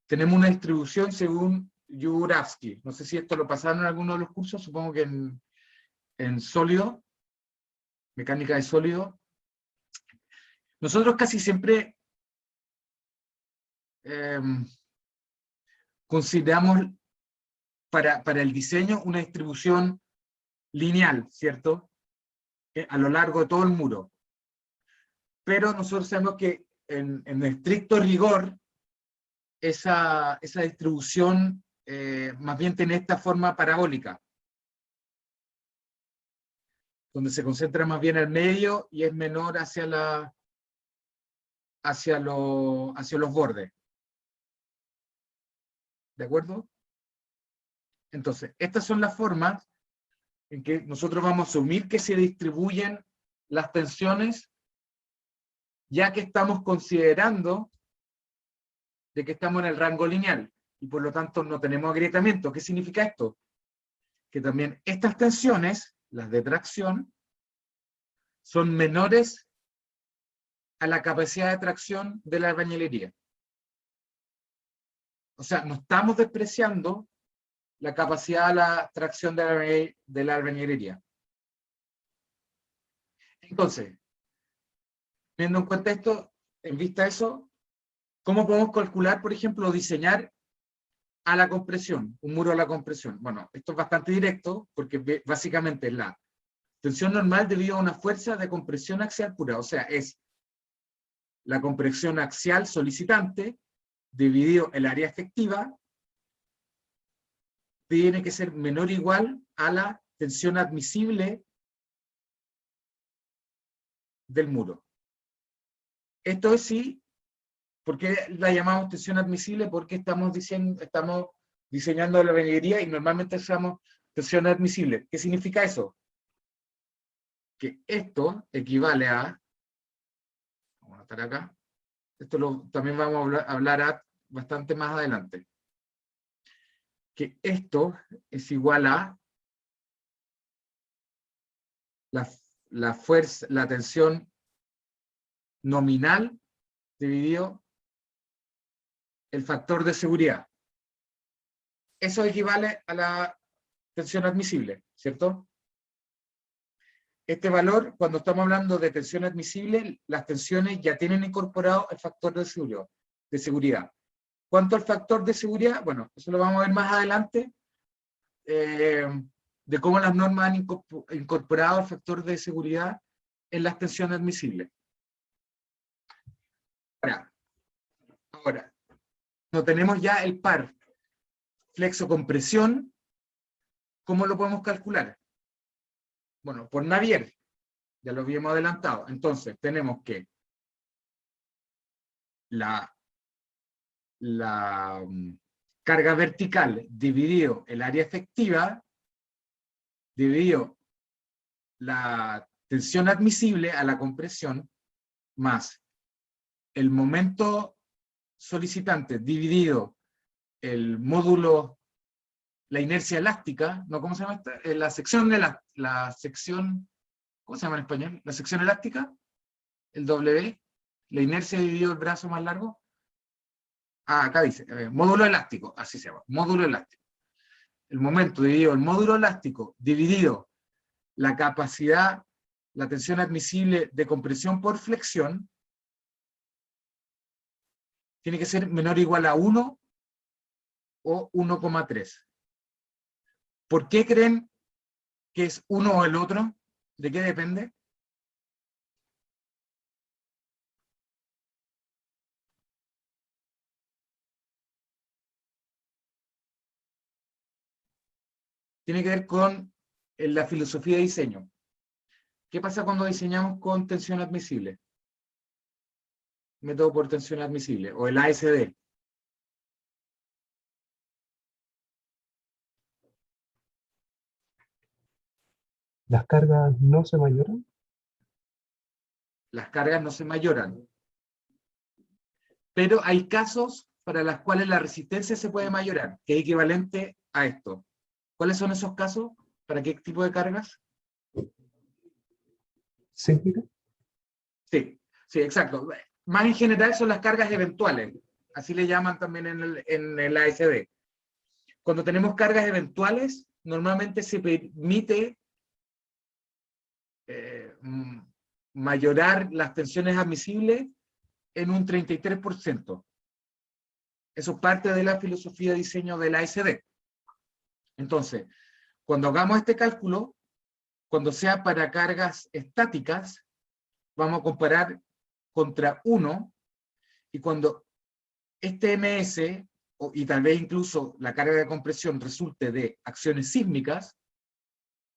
Speaker 1: tenemos una distribución según Juravsky. No sé si esto lo pasaron en alguno de los cursos, supongo que en sólido, mecánica de sólido. Nosotros casi siempre consideramos para el diseño una distribución lineal, ¿cierto? A lo largo de todo el muro. Pero nosotros sabemos que en estricto rigor, esa distribución más bien tiene esta forma parabólica, donde se concentra más bien al medio y es menor hacia los bordes. ¿De acuerdo? Entonces, estas son las formas en que nosotros vamos a asumir que se distribuyen las tensiones, ya que estamos considerando de que estamos en el rango lineal, y por lo tanto no tenemos agrietamiento. ¿Qué significa esto? Que también estas tensiones, las de tracción, son menores a la capacidad de tracción de la albañilería. O sea, no estamos despreciando la capacidad de la tracción de la albañilería. Entonces, teniendo en cuenta esto, en vista de eso, ¿cómo podemos calcular, por ejemplo, o diseñar a la compresión, un muro a la compresión? Bueno, esto es bastante directo, porque básicamente es la tensión normal debido a una fuerza de compresión axial pura, o sea, es la compresión axial solicitante dividido el área efectiva tiene que ser menor o igual a la tensión admisible del muro. Esto es sí, ¿por qué la llamamos tensión admisible? Porque estamos diseñando la albañilería y normalmente usamos tensión admisible. ¿Qué significa eso? Que esto equivale a, vamos a estar acá, esto también vamos a hablar bastante más adelante, que esto es igual a la fuerza, la tensión nominal dividido el factor de seguridad. Eso equivale a la tensión admisible, ¿cierto? Este valor, cuando estamos hablando de tensión admisible, las tensiones ya tienen incorporado el factor de seguridad. ¿Cuánto el factor de seguridad? Bueno, eso lo vamos a ver más adelante, de cómo las normas han incorporado el factor de seguridad en las tensiones admisibles. Ahora, no tenemos ya el par flexo-compresión. ¿Cómo lo podemos calcular? Bueno, por Navier, ya lo habíamos adelantado. Entonces, tenemos que la carga vertical dividido el área efectiva, dividido la tensión admisible a la compresión, más el momento solicitante dividido el módulo, la inercia elástica, ¿no? ¿Cómo se llama esta? La sección, ¿cómo se llama en español? La sección elástica, el W, la inercia dividido el brazo más largo. Ah, acá dice, módulo elástico, así se llama, módulo elástico. El momento dividido el módulo elástico, dividido la capacidad, la tensión admisible de compresión por flexión, tiene que ser menor o igual a 1 o 1,3. ¿Por qué creen que es uno o el otro? ¿De qué depende? Tiene que ver con la filosofía de diseño. ¿Qué pasa cuando diseñamos con tensión admisible? Método por tensión admisible, o el ASD.
Speaker 6: ¿Las cargas no se mayoran?
Speaker 1: Las cargas no se mayoran. Pero hay casos para los cuales la resistencia se puede mayorar, que es equivalente a esto. ¿Cuáles son esos casos? ¿Para qué tipo de cargas?
Speaker 6: ¿Sísmica?
Speaker 1: Sí, sí, exacto. Más en general son las cargas eventuales. Así le llaman también en el ASD. Cuando tenemos cargas eventuales, normalmente se permite mayorar las tensiones admisibles en un 33%. Eso es parte de la filosofía de diseño del ASD. Entonces, cuando hagamos este cálculo, cuando sea para cargas estáticas, vamos a comparar contra 1, y cuando este MS, y tal vez incluso la carga de compresión resulte de acciones sísmicas,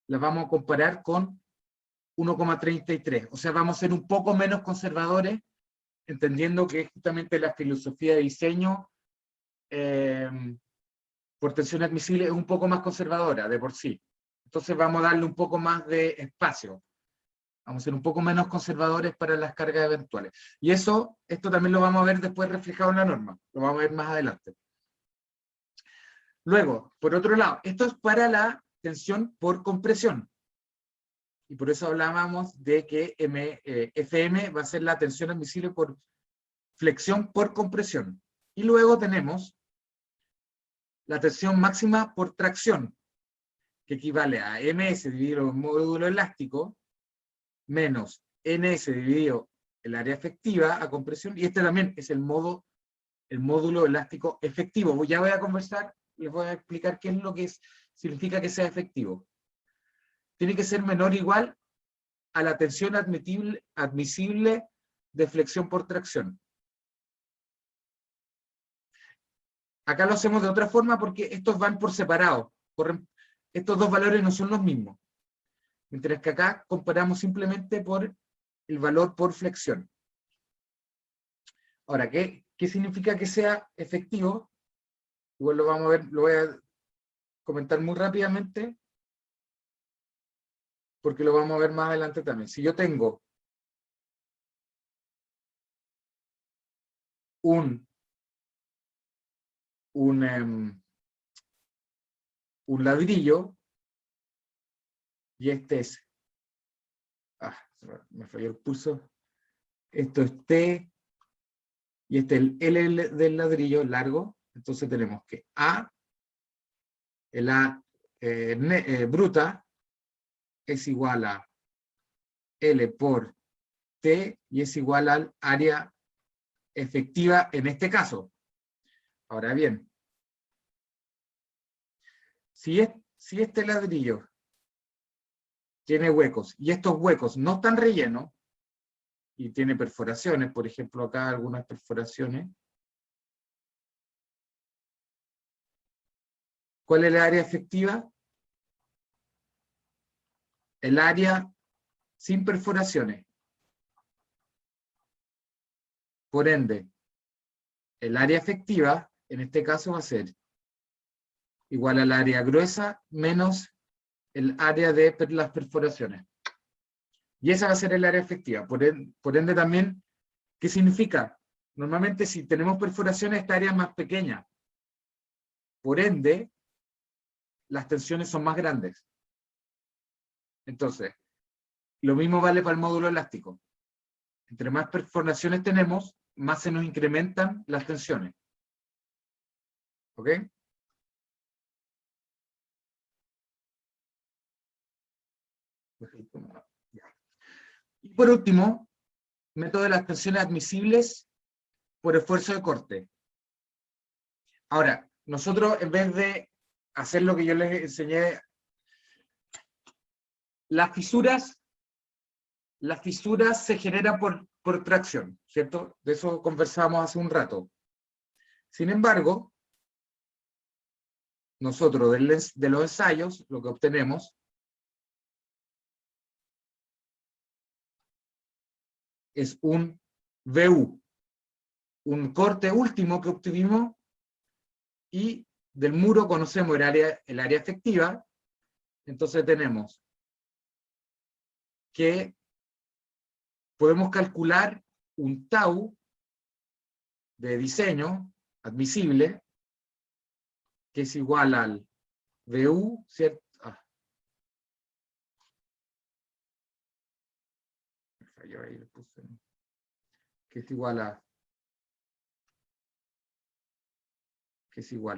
Speaker 1: las vamos a comparar con 1,33. O sea, vamos a ser un poco menos conservadores, entendiendo que justamente la filosofía de diseño por tensión admisible es un poco más conservadora de por sí. Entonces vamos a darle un poco más de espacio. Vamos a ser un poco menos conservadores para las cargas eventuales. Y esto también lo vamos a ver después reflejado en la norma. Lo vamos a ver más adelante. Luego, por otro lado, esto es para la tensión por compresión. Y por eso hablábamos de que FM va a ser la tensión admisible por flexión por compresión. Y luego tenemos la tensión máxima por tracción, que equivale a MS dividido el módulo elástico, menos NS dividido el área efectiva a compresión, y este también es el módulo elástico efectivo. Ya voy a conversar, les voy a explicar qué es lo que significa que sea efectivo. Tiene que ser menor o igual a la tensión admisible de flexión por tracción. Acá lo hacemos de otra forma porque estos van por separado. Estos dos valores no son los mismos. Mientras que acá comparamos simplemente por el valor por flexión. Ahora, ¿qué significa que sea efectivo? Igual lo vamos a ver, lo voy a comentar muy rápidamente, porque lo vamos a ver más adelante también. Si yo tengo un ladrillo, y este es, me falló el pulso, esto es T, y este es el L del ladrillo largo, entonces tenemos que A, el A bruta, es igual a L por T, y es igual al área efectiva en este caso. Ahora bien, si este ladrillo tiene huecos, y estos huecos no están rellenos, y tiene perforaciones, por ejemplo acá algunas perforaciones, ¿cuál es el área efectiva? El área sin perforaciones. Por ende, el área efectiva, en este caso va a ser igual al área gruesa menos el área de las perforaciones. Y esa va a ser el área efectiva. Por ende también, ¿qué significa? Normalmente si tenemos perforaciones, esta área es más pequeña. Por ende, las tensiones son más grandes. Entonces, lo mismo vale para el módulo elástico. Entre más perforaciones tenemos, más se nos incrementan las tensiones. ¿Ok? Y por último, método de las tensiones admisibles por esfuerzo de corte. Ahora, nosotros en vez de hacer lo que yo les enseñé, las fisuras se generan por tracción, ¿cierto? De eso conversábamos hace un rato. Sin embargo, nosotros de los ensayos, lo que obtenemos es un VU, un corte último que obtuvimos, y del muro conocemos el área efectiva, entonces tenemos que podemos calcular un tau de diseño admisible, que es igual al VU, ¿cierto? Me falló ahí, le puse, que es igual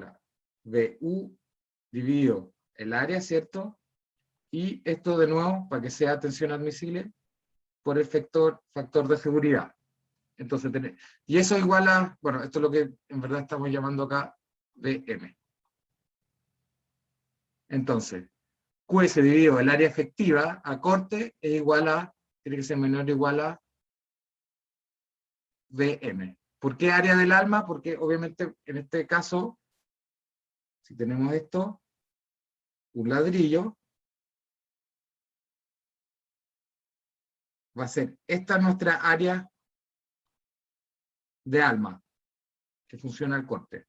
Speaker 1: a VU dividido el área, ¿cierto? Y esto de nuevo, para que sea tensión admisible, por el factor de seguridad. Entonces, y eso igual a, bueno, esto es lo que en verdad estamos llamando acá VM. Entonces, QS dividido el área efectiva a corte es igual a, tiene que ser menor o igual a VM. ¿Por qué área del alma? Porque obviamente en este caso, si tenemos esto, un ladrillo, va a ser esta nuestra área de alma, que funciona al corte.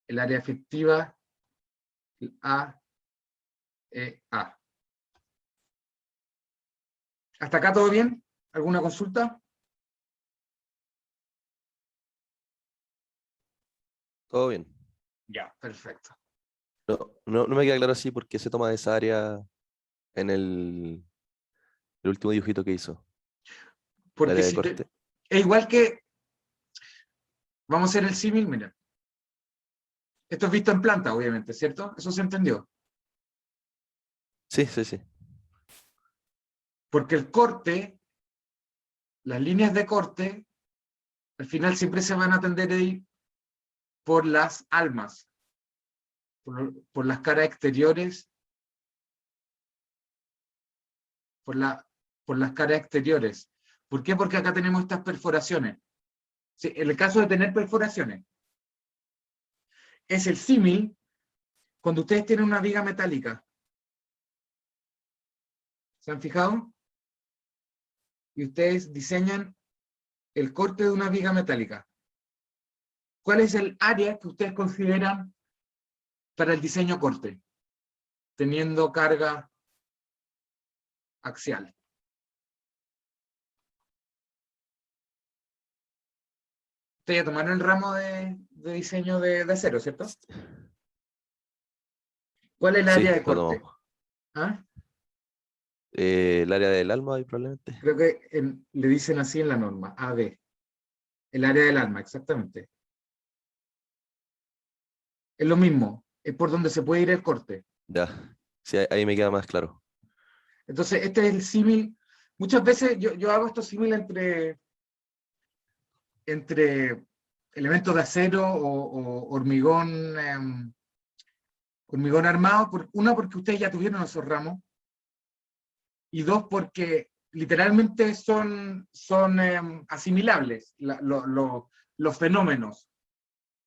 Speaker 1: El área efectiva, el A, E, A. ¿Hasta acá todo bien? ¿Alguna consulta?
Speaker 3: Todo bien.
Speaker 1: Ya, perfecto.
Speaker 3: No me queda claro así por qué se toma esa área en el último dibujito que hizo. El
Speaker 1: Porque
Speaker 3: área de
Speaker 1: si
Speaker 3: corte.
Speaker 1: es igual que, vamos a hacer el símil, mira. Esto es visto en planta, obviamente, ¿cierto? Eso se entendió.
Speaker 3: Sí, sí, sí.
Speaker 1: Porque el corte, las líneas de corte, al final siempre se van a tender a ir por las almas, por las caras exteriores, por las caras exteriores. ¿Por qué? Porque acá tenemos estas perforaciones. Sí, en el caso de tener perforaciones, es el símil cuando ustedes tienen una viga metálica. ¿Se han fijado? Y ustedes diseñan el corte de una viga metálica. ¿Cuál es el área que ustedes consideran para el diseño corte? Teniendo carga axial. Ustedes ya tomaron el ramo de diseño de acero, ¿cierto? ¿Cuál es el área de
Speaker 3: lo
Speaker 1: corte?
Speaker 3: tomamos.
Speaker 1: ¿Ah?
Speaker 3: El área del alma, ahí probablemente.
Speaker 1: Creo que le dicen así en la norma, AB. El área del alma, exactamente. Es lo mismo, es por donde se puede ir el corte.
Speaker 3: Ya, sí, ahí me queda más claro.
Speaker 1: Entonces, este es el símil. Muchas veces yo hago estos símiles entre elementos de acero o hormigón, hormigón armado. Una, porque ustedes ya tuvieron esos ramos. Y dos, porque literalmente son asimilables los fenómenos.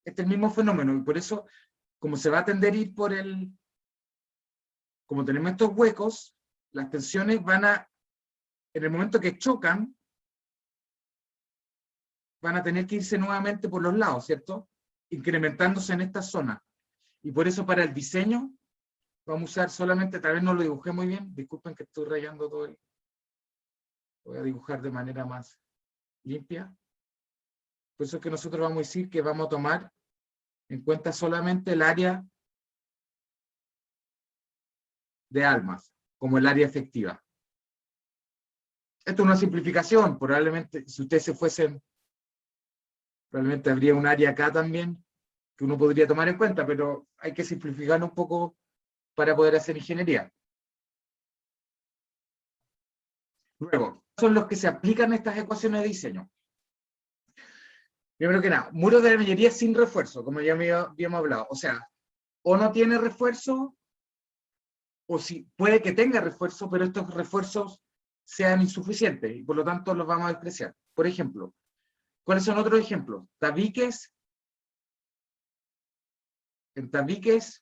Speaker 1: Este es el mismo fenómeno, y por eso, como se va a tender a ir por como tenemos estos huecos, las tensiones en el momento que chocan, van a tener que irse nuevamente por los lados, ¿cierto? Incrementándose en esta zona. Y por eso para el diseño, vamos a usar solamente, tal vez no lo dibujé muy bien, disculpen que estoy rayando todo lo voy a dibujar de manera más limpia. Por eso es que nosotros vamos a decir que vamos a tomar en cuenta solamente el área de almas, como el área efectiva. Esto es una simplificación, probablemente, si ustedes se fuesen, probablemente habría un área acá también, que uno podría tomar en cuenta, pero hay que simplificarlo un poco para poder hacer ingeniería. Luego, son los que se aplican a estas ecuaciones de diseño. Primero que nada, muros de albañilería sin refuerzo, como ya habíamos hablado. O sea, o no tiene refuerzo, o si puede que tenga refuerzo, pero estos refuerzos sean insuficientes, y por lo tanto los vamos a despreciar. Por ejemplo, ¿cuáles son otros ejemplos? Tabiques,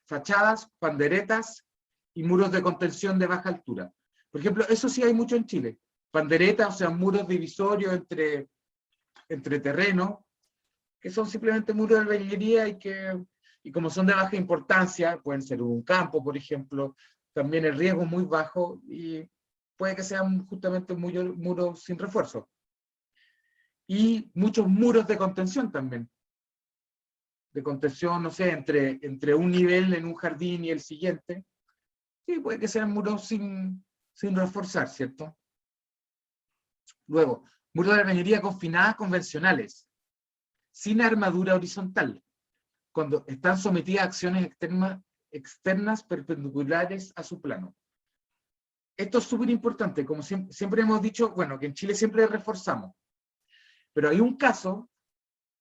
Speaker 1: fachadas, panderetas y muros de contención de baja altura. Por ejemplo, eso sí hay mucho en Chile. Panderetas, o sea, muros divisorios entre terrenos, que son simplemente muros de albañilería y como son de baja importancia, pueden ser un campo, por ejemplo, también el riesgo es muy bajo y puede que sean justamente muros sin refuerzo. Y muchos muros de contención también. De contención, no sé, entre un nivel en un jardín y el siguiente. Sí, puede que sean muros sin reforzar, ¿cierto? Luego, muros de albañilería confinadas convencionales, sin armadura horizontal, cuando están sometidas a acciones externas perpendiculares a su plano. Esto es súper importante, como siempre hemos dicho, bueno, que en Chile siempre reforzamos, pero hay un caso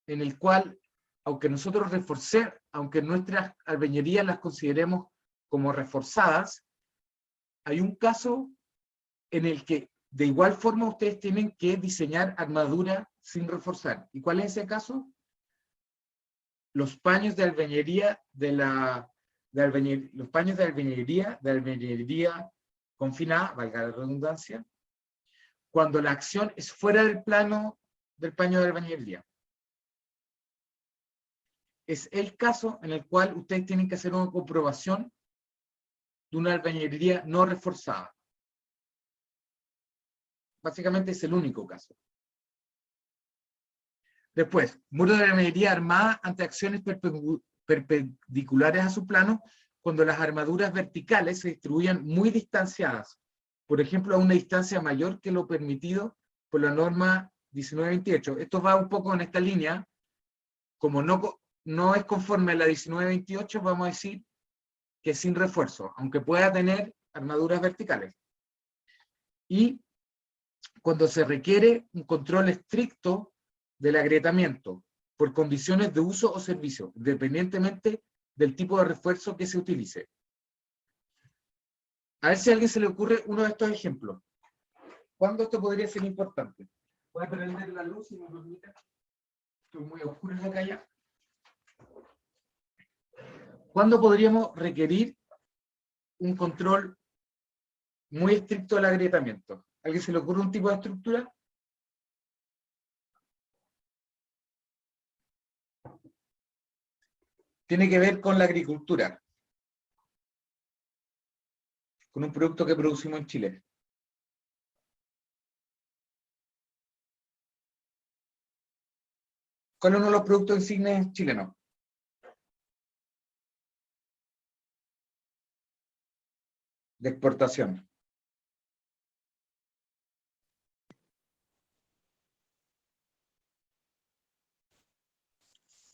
Speaker 1: en el cual, aunque nuestras albañilerías las consideremos como reforzadas, hay un caso en el que de igual forma ustedes tienen que diseñar armadura sin reforzar. ¿Y cuál es ese caso? Los paños de albañilería los paños de albañilería confinada, valga la redundancia, cuando la acción es fuera del plano del paño de albañilería. Es el caso en el cual ustedes tienen que hacer una comprobación de una albañilería no reforzada. Básicamente es el único caso. Después, muro de albañilería armada ante acciones perpendiculares a su plano, cuando las armaduras verticales se distribuyan muy distanciadas, por ejemplo, a una distancia mayor que lo permitido por la norma 1928. Esto va un poco en esta línea, como no es conforme a la 1928, vamos a decir que sin refuerzo, aunque pueda tener armaduras verticales. Y cuando se requiere un control estricto del agrietamiento por condiciones de uso o servicio, independientemente del tipo de refuerzo que se utilice. A ver si a alguien se le ocurre uno de estos ejemplos. ¿Cuándo esto podría ser importante? Voy a prender la luz si me permite. Estoy muy oscuro en la calle. ¿Cuándo podríamos requerir un control muy estricto del agrietamiento? ¿A alguien se le ocurre un tipo de estructura? Tiene que ver con la agricultura, con un producto que producimos en Chile. ¿Cuál es uno de los productos insignes chilenos? De exportación.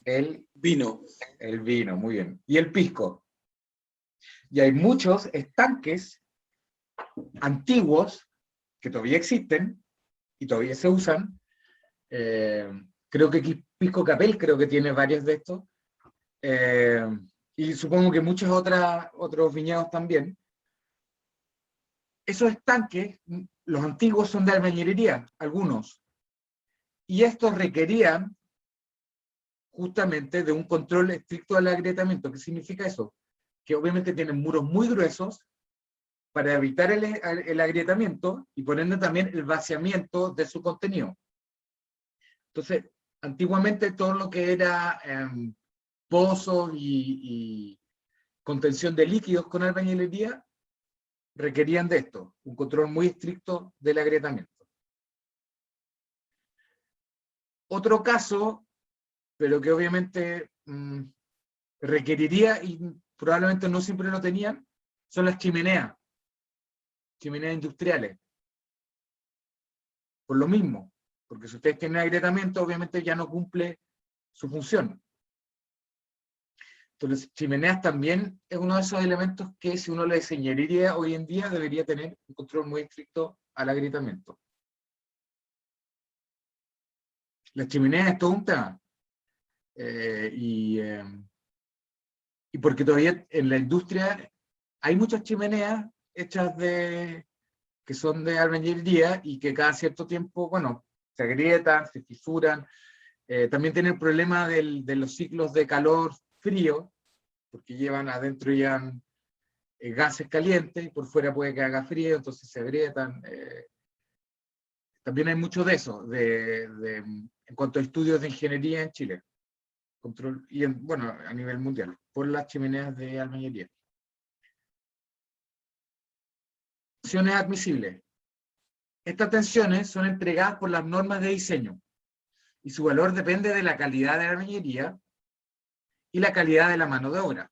Speaker 1: El vino. El vino, muy bien. Y el pisco. Y hay muchos estanques antiguos que todavía existen y todavía se usan. Creo que aquí Pisco Capel creo que tiene varios de estos. Y supongo que muchos otros viñedos también. Esos estanques, los antiguos, son de albañilería, algunos. Y estos requerían justamente de un control estricto del agrietamiento. ¿Qué significa eso? Que obviamente tienen muros muy gruesos para evitar el agrietamiento y por ende también el vaciamiento de su contenido. Entonces, antiguamente todo lo que era pozos y contención de líquidos con albañilería requerían de esto, un control muy estricto del agrietamiento. Otro caso, pero que obviamente requeriría, y probablemente no siempre lo tenían, son las chimeneas industriales. Por lo mismo, porque si ustedes tienen agrietamiento, obviamente ya no cumple su función. Entonces, chimeneas también es uno de esos elementos que si uno le diseñaría hoy en día, debería tener un control muy estricto al agrietamiento. Las chimeneas es todo un tema. Y porque todavía en la industria hay muchas chimeneas hechas que son de albañilería y que cada cierto tiempo, bueno, se agrietan, se fisuran. También tienen el problema de los ciclos de calor-frío, porque llevan adentro gases calientes y por fuera puede que haga frío, entonces se agrietan. También hay mucho de eso, en cuanto a estudios de ingeniería en Chile. Control, y bueno, a nivel mundial, por las chimeneas de albañilería. Tensiones admisibles. Estas tensiones son entregadas por las normas de diseño y su valor depende de la calidad de la albañilería y la calidad de la mano de obra.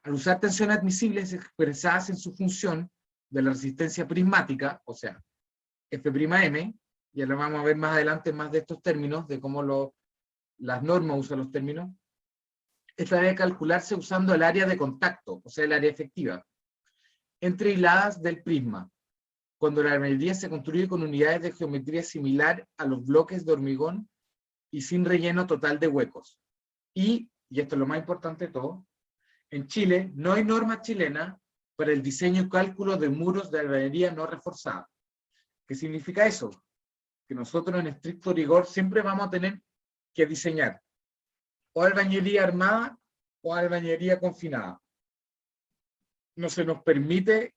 Speaker 1: Al usar tensiones admisibles expresadas en su función de la resistencia prismática, o sea, F'M, y ahora vamos a ver más adelante más de estos términos, de cómo las normas usan los términos. Esta debe calcularse usando el área de contacto, o sea, el área efectiva, entre hiladas del prisma, cuando la albañilería se construye con unidades de geometría similar a los bloques de hormigón y sin relleno total de huecos. Y esto es lo más importante de todo, en Chile no hay norma chilena para el diseño y cálculo de muros de albañilería no reforzada. ¿Qué significa eso? Que nosotros en estricto rigor siempre vamos a tener que diseñar o albañilería armada o albañilería confinada. No se nos permite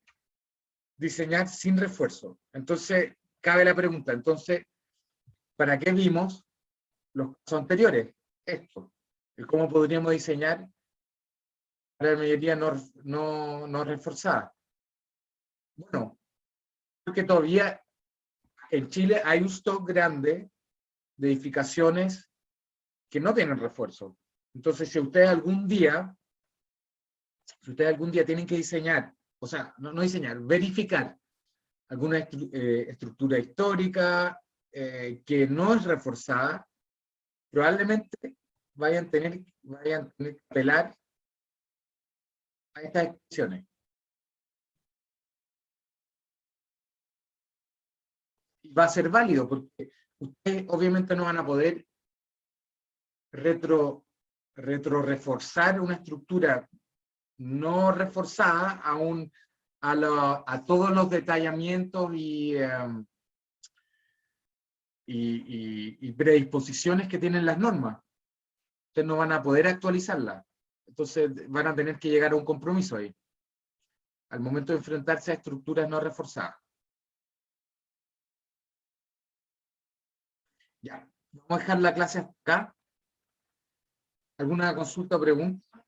Speaker 1: diseñar sin refuerzo. Entonces, cabe la pregunta, entonces, ¿para qué vimos los casos anteriores? Esto, el cómo podríamos diseñar la albañilería no reforzada. Bueno, porque todavía en Chile hay un stock grande de edificaciones que no tienen refuerzo. Entonces, si ustedes algún día tienen que diseñar, o sea, no diseñar, verificar alguna estructura histórica que no es reforzada, probablemente vayan a tener que apelar a estas expresiones. Y va a ser válido porque ustedes obviamente no van a poder reforzar una estructura no reforzada a todos los detallamientos y y predisposiciones que tienen las normas. Ustedes no van a poder actualizarlas. Entonces van a tener que llegar a un compromiso ahí, al momento de enfrentarse a estructuras no reforzadas. Ya, vamos a dejar la clase acá. ¿Alguna consulta o pregunta?